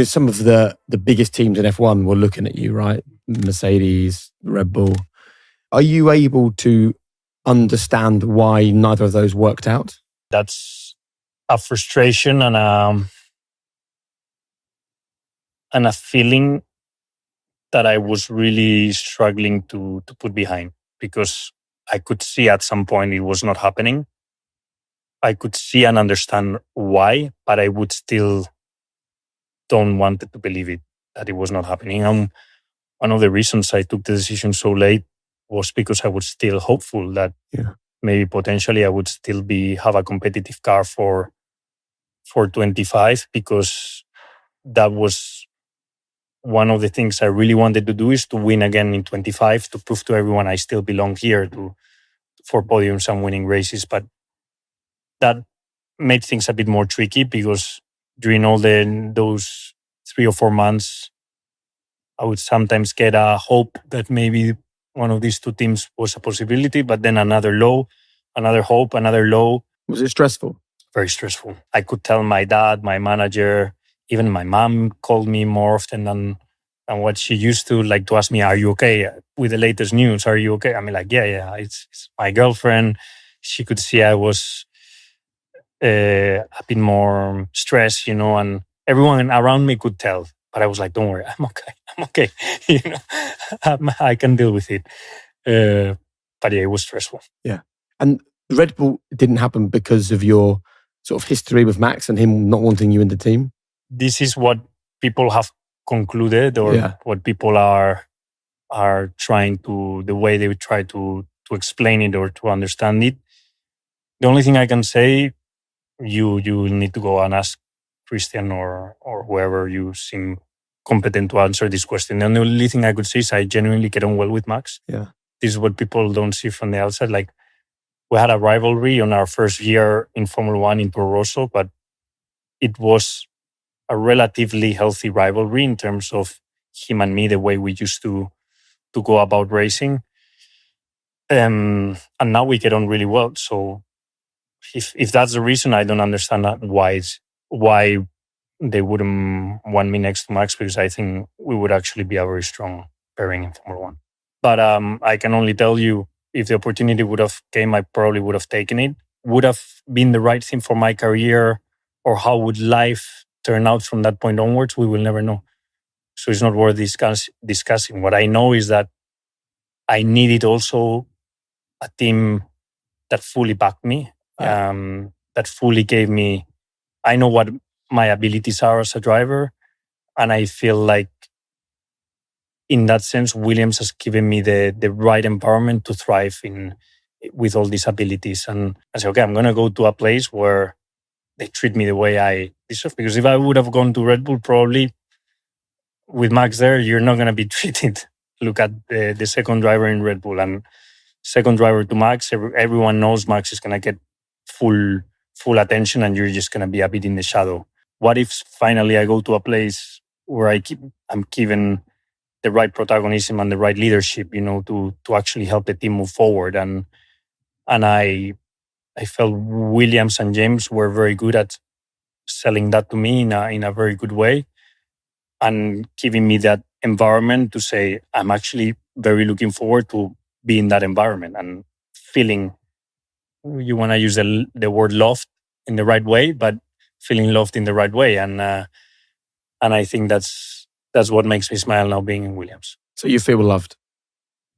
some of the biggest teams in F1 were looking at you, right? Mercedes, Red Bull. Are you able to understand why neither of those worked out? That's a frustration and a feeling that I was really struggling to put behind, because I could see at some point it was not happening. I could see and understand why, but I would still don't want to believe it, that it was not happening. And one of the reasons I took the decision so late was because I was still hopeful that maybe potentially I would still have a competitive car for 25, because that was one of the things I really wanted to do, is to win again in 25, to prove to everyone I still belong here for podiums and winning races. But that made things a bit more tricky, because during all those 3 or 4 months, I would sometimes get a hope that maybe one of these two teams was a possibility, but then another low, another hope, another low. Was it stressful? Very stressful. I could tell my dad, my manager, even my mom called me more often than what she used to, like to ask me, are you okay with the latest news? Are you okay? I mean, like, yeah, it's my girlfriend. She could see I was a bit more stressed, and everyone around me could tell. But I was like, don't worry, I'm okay. I can deal with it. But yeah, it was stressful. Yeah. And Red Bull didn't happen because of your sort of history with Max and him not wanting you in the team? This is what people have concluded, or what people are trying to, the way they try to explain it or to understand it. The only thing I can say, you need to go and ask Christian or whoever you seem competent to answer this question. The only thing I could say is I genuinely get on well with Max. Yeah. This is what people don't see from the outside. Like, we had a rivalry on our first year in Formula 1 in Toro Rosso, but it was a relatively healthy rivalry in terms of him and me, the way we used to go about racing. And now we get on really well. So if that's the reason, I don't understand why they wouldn't want me next to Max, because I think we would actually be a very strong pairing in Formula 1. But I can only tell you, if the opportunity would have came, I probably would have taken it. Would have been the right thing for my career, or how would life turn out from that point onwards, we will never know. So it's not worth discussing. What I know is that I needed also a team that fully backed me, that fully gave me, I know what my abilities are as a driver, and I feel like in that sense, Williams has given me the right environment to thrive with all these abilities. And I say, okay, I'm going to go to a place where they treat me the way I deserve. Because if I would have gone to Red Bull, probably with Max there, you're not going to be treated. Look at the second driver in Red Bull, and second driver to Max. Everyone knows Max is going to get full attention, and you're just going to be a bit in the shadow. What if finally I go to a place where I'm given the right protagonism and the right leadership, to actually help the team move forward. And I felt Williams and James were very good at selling that to me in a very good way, and giving me that environment to say, I'm actually very looking forward to be in that environment and feeling, you want to use the word loved in the right way, but feeling loved in the right way. And I think that's what makes me smile now being in Williams. So you feel loved?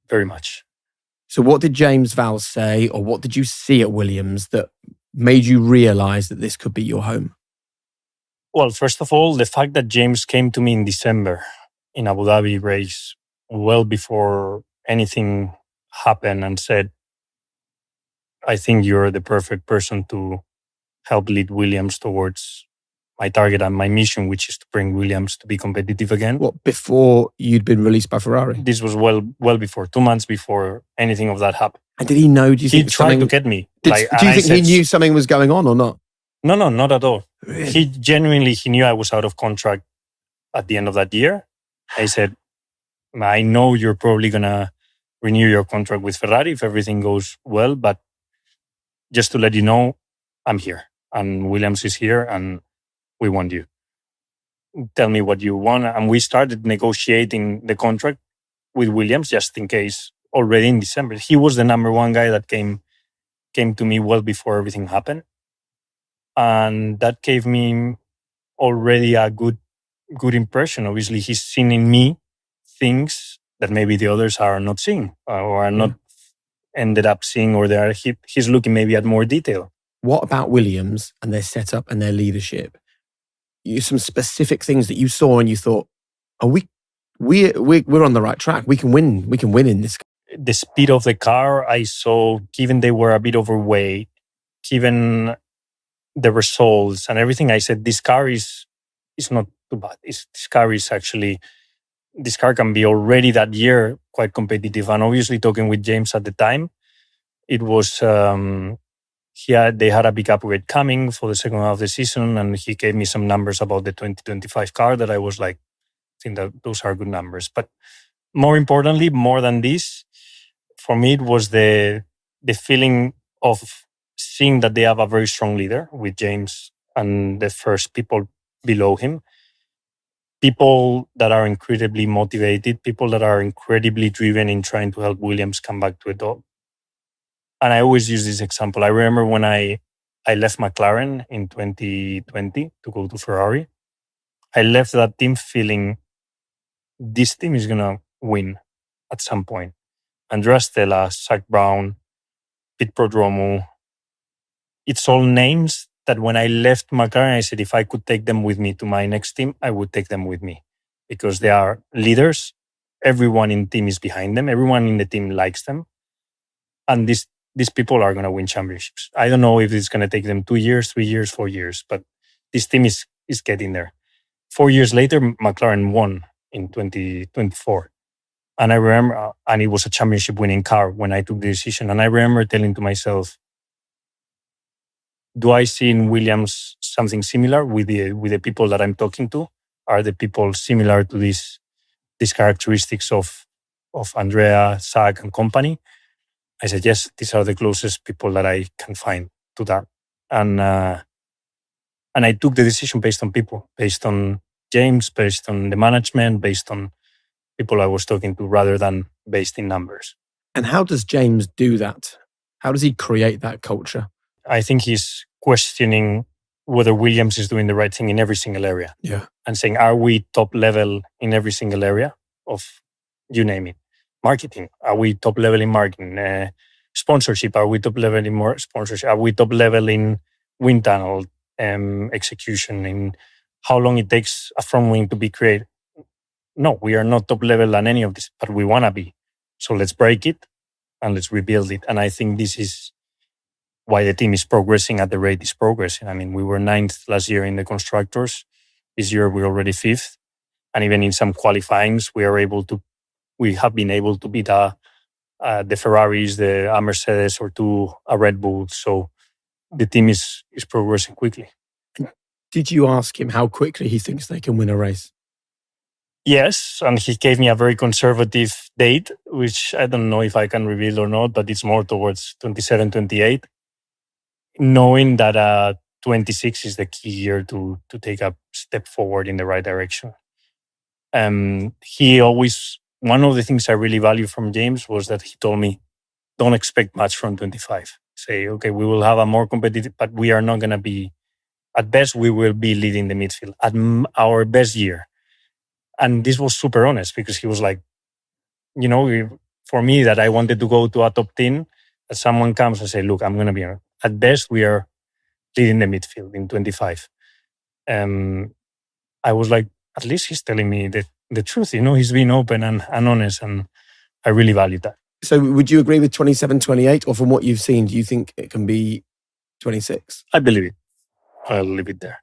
Very much. So what did James Vowles say, or what did you see at Williams that made you realise that this could be your home? Well, first of all, the fact that James came to me in December in Abu Dhabi race, well before anything happened, and said, I think you're the perfect person to help lead Williams towards my target and my mission, which is to bring Williams to be competitive again. What, before you'd been released by Ferrari? This was well before, 2 months before anything of that happened. And did he know? He tried to get me. Do you think he knew something was going on or not? No, not at all. Really? He knew I was out of contract at the end of that year. I said, I know you're probably going to renew your contract with Ferrari if everything goes well, but just to let you know, I'm here and Williams is here and we want you. tell me what you want. And we started negotiating the contract with Williams just in case already in December. He was the number one guy that came to me well before everything happened. And that gave me already a good impression. Obviously, he's seen in me things that maybe the others are not seeing or are not ended up seeing, or he's looking maybe at more detail. What about Williams and their setup and their leadership? Some specific things that you saw and you thought, "Oh, we're on the right track. We can win. We can win in this." The speed of the car I saw, given they were a bit overweight, given the results and everything, I said, this car is not too bad. This car can be already that year quite competitive. And obviously, talking with James at the time, it was they had a big upgrade coming for the second half of the season, and he gave me some numbers about the 2025 car that I was like, I think that those are good numbers. But more importantly, more than this, for me, it was the feeling of seeing that they have a very strong leader with James and the first people below him. People that are incredibly motivated, people that are incredibly driven in trying to help Williams come back to a top. And I always use this example. I remember when I left McLaren in 2020 to go to Ferrari, I left that team feeling this team is going to win at some point. Andrea Stella, Zach Brown, Pete Prodromo, it's all names that when I left McLaren, I said, if I could take them with me to my next team, I would take them with me because they are leaders. Everyone in the team is behind them. Everyone in the team likes them. And these people are going to win championships. I don't know if it's going to take them 2 years, 3 years, 4 years, but this team is getting there. 4 years later, McLaren won in 2024. And I remember, and it was a championship winning car when I took the decision. And I remember telling to myself, do I see in Williams something similar with the people that I'm talking to? Are the people similar to these characteristics of Andrea, Zach, and company? I said, yes, these are the closest people that I can find to that. And I took the decision based on people, based on James, based on the management, based on people I was talking to rather than based in numbers. And how does James do that? How does he create that culture? I think he's questioning whether Williams is doing the right thing in every single area. Yeah. And saying, are we top level in every single area of, you name it, marketing? Are we top level in marketing? Sponsorship, are we top level in more sponsorship? Are we top level in wind tunnel execution? In how long it takes a front wing to be created? No, we are not top level on any of this, but we want to be. So let's break it and let's rebuild it. And I think this is why the team is progressing at the rate it's progressing. I mean, we were 9th last year in the constructors. This year, we're already 5th. And even in some qualifyings, we have been able to beat the Ferraris, a Mercedes, or a Red Bull. So the team is progressing quickly. Did you ask him how quickly he thinks they can win a race? Yes, and he gave me a very conservative date, which I don't know if I can reveal or not, but it's more towards 27, 28. Knowing that 26 is the key year to take a step forward in the right direction. He always, one of the things I really value from James was that he told me, don't expect much from 25. Say, okay, we will have a more competitive, but we are not going to be, at best, we will be leading the midfield at our best year. And this was super honest because he was like, for me that I wanted to go to a top 10, that someone comes and say, look, I'm going to be, at best, we are leading the midfield in 25. I was like, at least he's telling me the truth. He's being open and honest, and I really value that. So would you agree with 27, 28? Or from what you've seen, do you think it can be 26? I believe it. I'll leave it there.